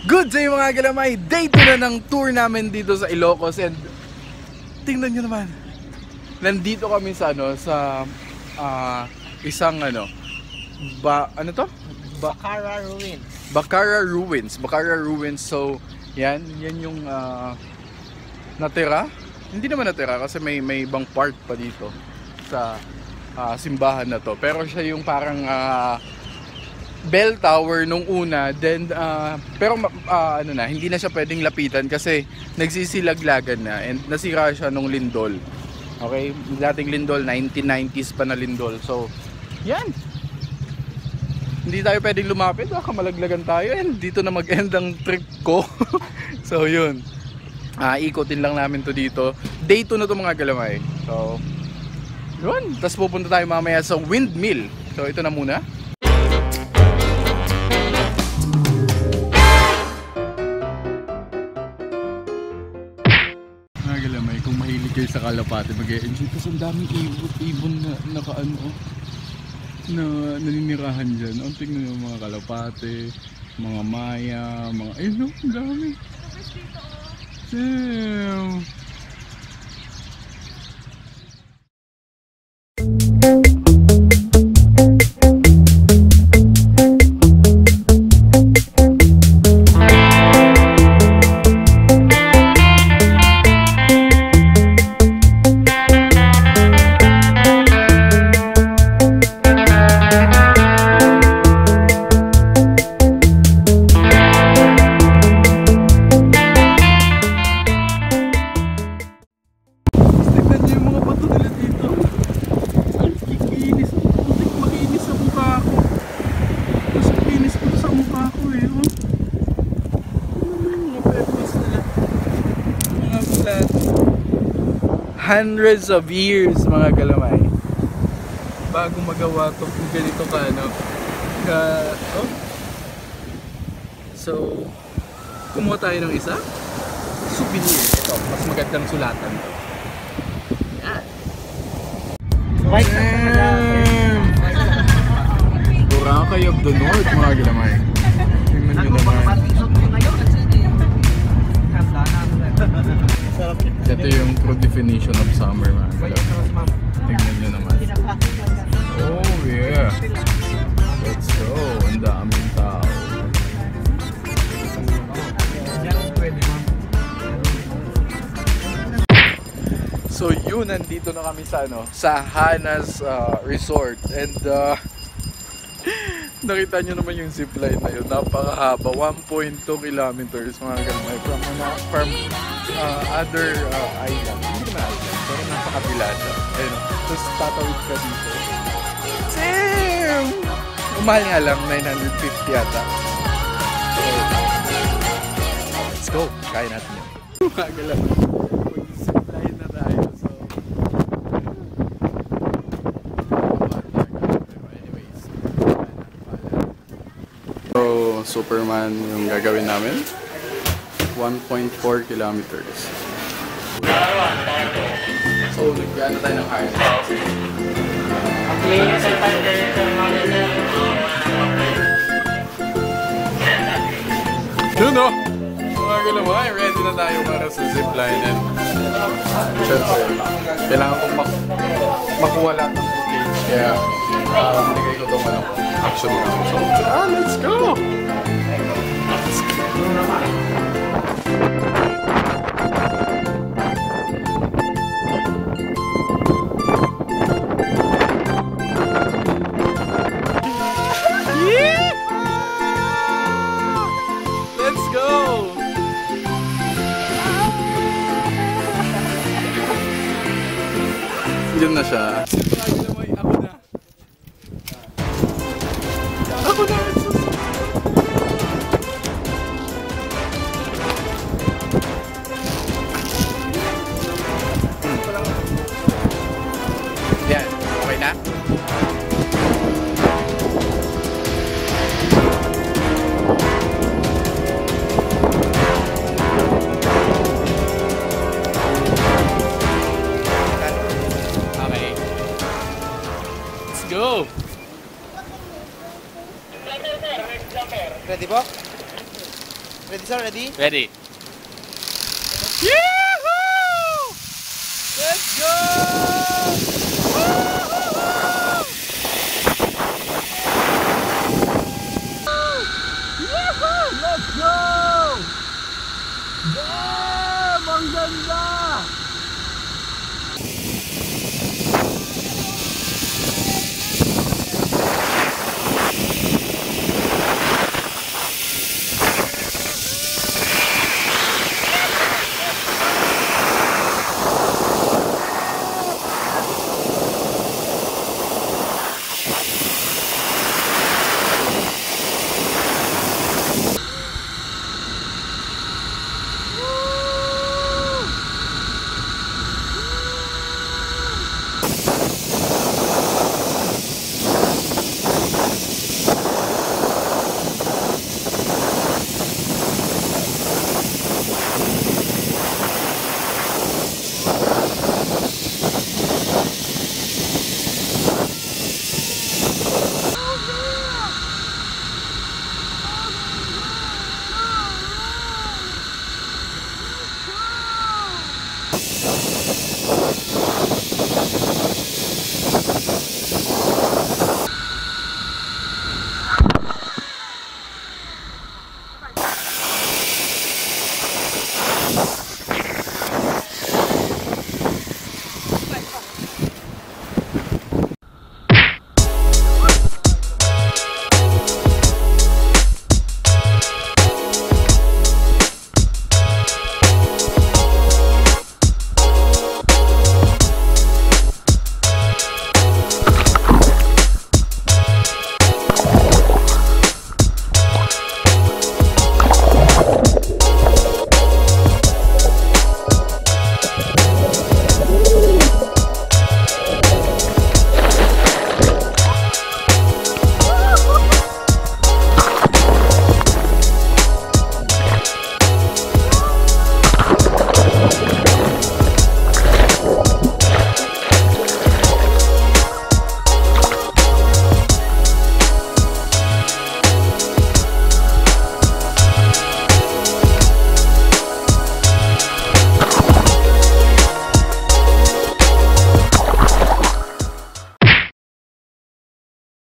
Good day mga galamay! Day 2 na ng tour namin dito sa Ilocos and tingnan nyo naman. Nandito kami sa isang Bacara Ruins. So, yan yung natira. Hindi naman natira kasi may ibang part pa dito sa simbahan na to. Pero siya yung parang bell tower nung una, then pero hindi na siya pwedeng lapitan kasi nagsisilaglagan na and nasira siya nung lindol. Okay, dating lindol 1990s pa na lindol. So, yan. Hindi tayo pwedeng lumapit, baka malaglagan tayo and dito na mag-end ang trip ko. So, yun. Ikotin lang namin to dito. Day 2 na to mga galamay. So, yun. Tapos pupunta tayo mamaya sa windmill. So, ito na muna. Kung mahilig kayo sa kalapate, mag-e-enjoy kasi ang daming ibon na naninirahan dyan. Ang tingnan nyo mga kalapate, mga maya, mga ayun, ang dami. Damn. Hundreds of years mga galamay bago magawa to kung ganito So kumuha tayo ng isa souvenir. Ito, mas magandang sulatan to. Yan. Boracay of the North mga galamay. Tingnan nyo naman. Ito yung true definition of summer mga galamay. Tingnan nyo naman. Oh yeah. Let's go. Ang daming tao. So yun, nandito na kami sa Hanas Resort and nakita nyo naman yung zipline na yun, napakahaba, 1.2 kilometers mga galamay from other island, hindi naman island, pero nasa kabila siya. Ayun, tapos tatawid ka dito. Damn! Umahal nga lang, 950 yata. So, let's go, kaya natin yun. Mga galamay, mag-zipline na tayo. So, Superman yung gagawin namin. 1.4 kilometers. So, nag-ano tayo ng hard. Yun o! Mga galamay, ready na tayo para sa zipline. And syempre, kailangan kong makuha lahat ng footage. Kaya, binigay ko itong action mo. So, let's go! Let's go! Let's go! Diyan na siya. Ako na! Yan, okay na? Okay. Ready sir, ready? Ready. Yahoo! Let's go! Yahoo! Let's go! Damn! Ang ganda!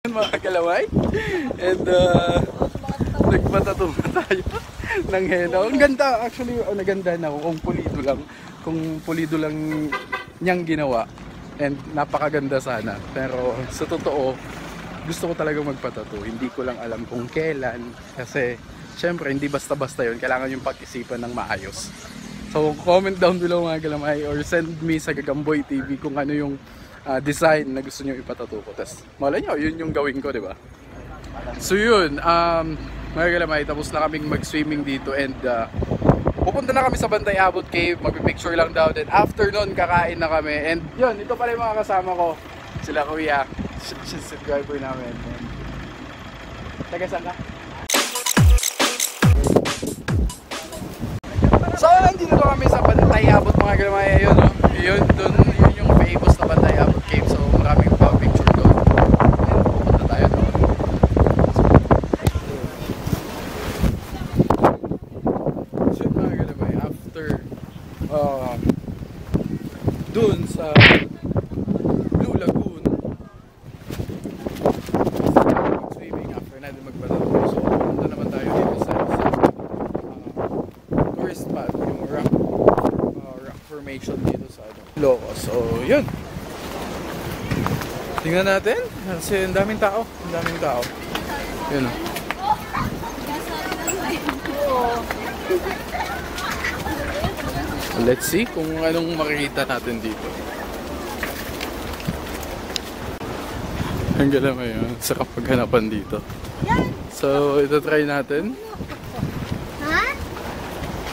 Mga kalaway, and nagpatato tayo ng henna. Ang ganda, actually, naganda na kung pulido lang niyang ginawa, and napakaganda sana. Pero sa totoo, gusto ko talaga magpatato. Hindi ko lang alam kung kailan, kasi syempre hindi basta-basta yun, kailangan yung pag-isipan ng maayos. So comment down below mga kalamay, or send me sa Gagamboy TV kung ano yung design na gusto nyo ipatato ko. Tapos malay nyo, yun yung gawin ko, diba? So yun, mga kalamay, tapos na kaming mag-swimming dito, and pupunta na kami sa Bantay Abot Cave, magpipicture lang daw, then after nun kakain na kami. And yun, ito pala yung mga kasama ko, sila kuya, subscriber namin. Taga saan ka? So nandito na kami sa Bantay Abot mga kalamay. Ayun, no? Yun yung famous na Bantay Abot Cave. So maraming pa-picture doon. Pupunta tayo doon. So mga kalamay, after doon sa Blue Lagoon, swimming, after natin magpatato. So pupunta naman tayo dito sa tourist spot, yung rock formation dito sa Ilocos. So yun, tingnan natin kasi ang daming tao, yun o. Let's see kung anong makikita natin dito. Ang galamay yun, sa kapaghanapan dito. So ito try natin.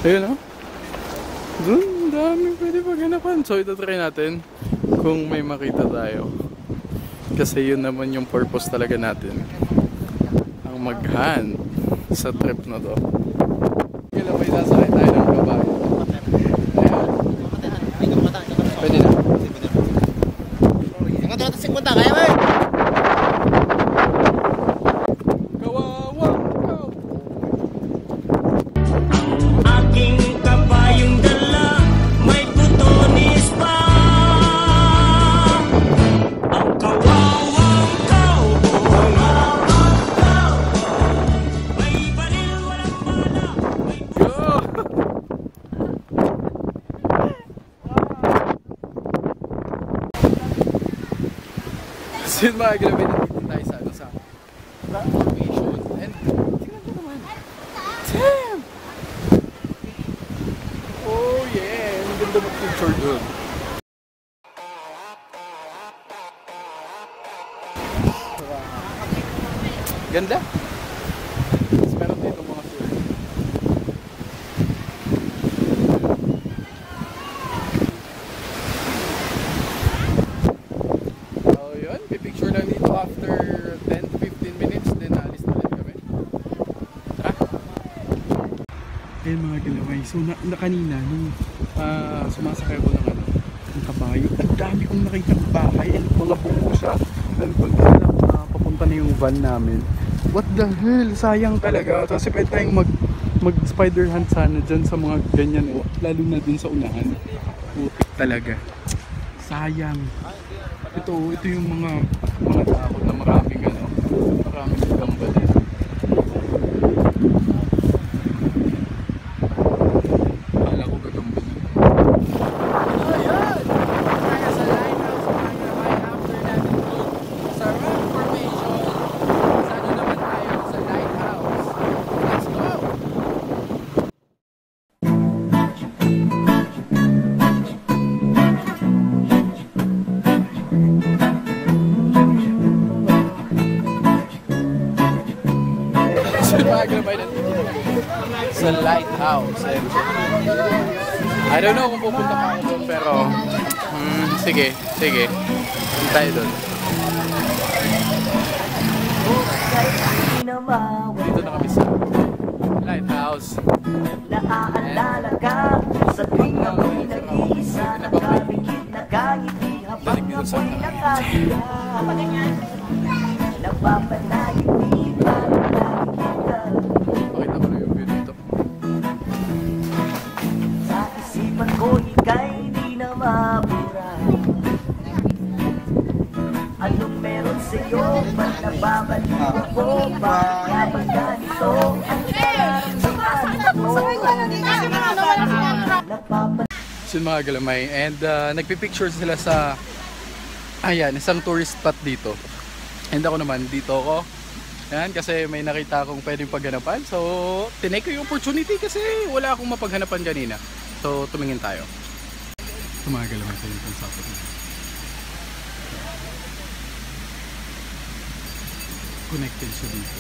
Ayun o. Doon, dami pwede paghanapan. So ito try natin kung may makita tayo. Kasi yun naman yung purpose talaga natin. Ang maghan sa trip na to. Galamay, nasakay tayo ng babae. Pwede na. Ang ito natin 50, kaya ba? Kawawa! So yun mga grabe, nandito tayo sa, sa rock formation. And, tingnan ko naman. Damn! Oh yeah! Ang ganda mag-picture dun. Ganda. Tapos meron dito mga tour. So yun, pipicture lang dito after 10 to 15 minutes. Then alis na rin kami. Tara! Ayun mga galaway. So kanina nung sumasakay ko ng ng kabayo, ang dami kong nakita ng bahay and mga buko siya. And pag papunta na yung van namin, what the hell, sayang talaga. Kasi pwede tayong mag spider hunt sana dyan sa mga ganyan, lalo na dun sa unahan. Putik talaga, sayang. Ito yung mga tao na maraming gamba din. Kala ko gagamba na. Ayan! Kaya sa lighthouse mga gabay, after natin doon sa rock formation, saan naman tayo sa lighthouse. Let's go! So mga gabay, nandito sa lighthouse. And I don't know kung pupunta pa ako doon, pero sige. Hindi tayo doon. Dito na kami sa lighthouse. Naaalala ka sa tuwing ako'y nag-iisa, nakabigit na kahiti habang ako'y nakakita. Napapanayig di pa nakikita. Pakita ko na yung view dito. Sa isipan ko ika'y di na mabura. Anong meron sa'yo? Ba't nababaliw ako? Bakit ba ganito? Ang nararamdaman ko? So yun mga galamay, and nagpipicture sila sa isang tourist spot dito. And ako naman, dito ako. Ayan, kasi may nakita akong pwedeng paghanapan. So, tinake ko yung opportunity kasi wala akong mapaghanapan kanina. So, tumingin tayo. So mga galamay, sa yung sapot nito. Connected siya dito.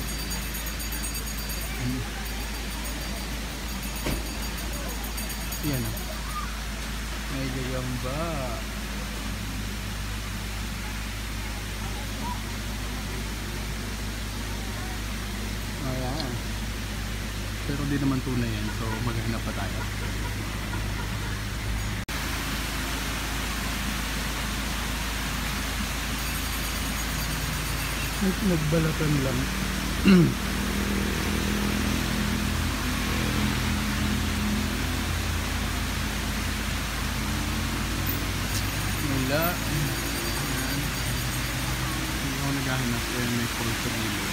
Yan o. May gagamba. Ayan. Pero di naman tunay yan. So maghanap pa tayo. Nagbalatan lang. Wala. Hindi ako naghahanap kaya may call sa gilid.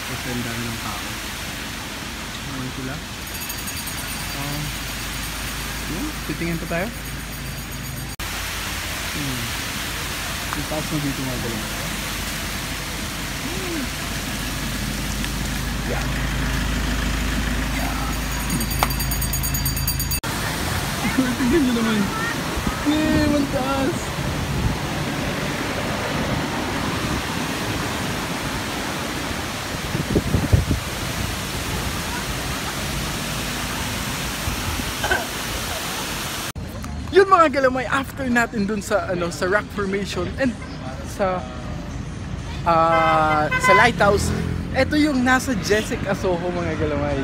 Kasi ang dami ng tao. Ngayon ko lang. Yun, titingin pa tayo. Yung taas na dito mga galing. Yeah. Tingnan nyo naman. Mantaas. Yun mga galamay, after natin dun sa sa rock formation and sa lighthouse, ito yung nasa Jessica Soho mga galamay.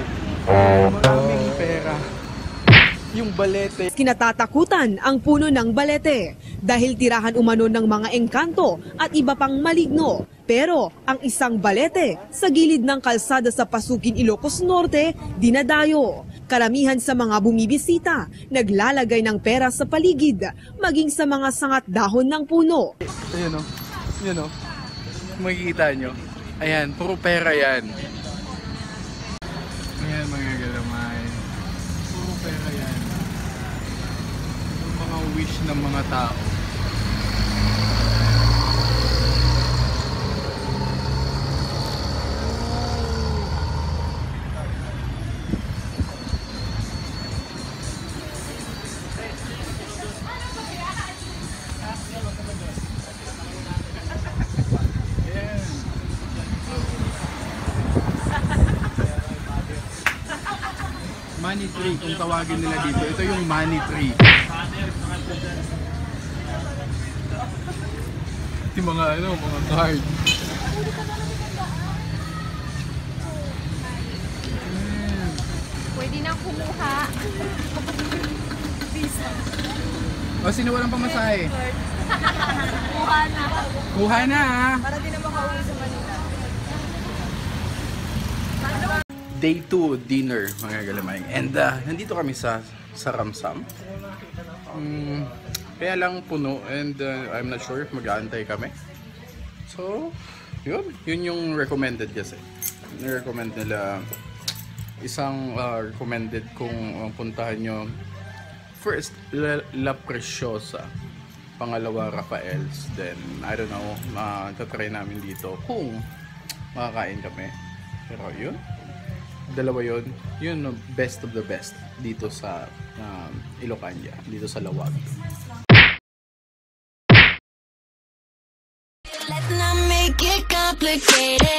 Maraming pera. Yung balete. Kinatatakutan ang puno ng balete dahil tirahan umano ng mga engkanto at iba pang maligno. Pero ang isang balete sa gilid ng kalsada sa Pasukin, Ilocos Norte, dinadayo. Karamihan sa mga bumibisita, naglalagay ng pera sa paligid, maging sa mga sangat dahon ng puno. Ayan o. Ayan o. Makikita nyo. Ayan, puro pera yan. Ayan mga galamay. Puro pera yan. Yung mga wish ng mga tao. Money tree, kung tawagin nila dito. Ito yung money tree. Yung mga mga card. Pwede na kumuha. O, sino walang pamasahe? Kuha na. Kuha na! Para din na makauwi sa Manila. Day 2 dinner, mga galamay. And nandito kami sa Ramsam. Kaya lang puno and I'm not sure if mag-aantay kami. So, yun yung recommended kasi. Ni-recommend nila isang recommended kung puntahan nyo. First, La Preciosa. Pangalawa, Rafael's. Then, I don't know, tatry namin dito kung makakain kami. Pero yun, dalawa yun. Yun, best of the best dito sa Ilocania, dito sa Lawag. Let's not make it complicated.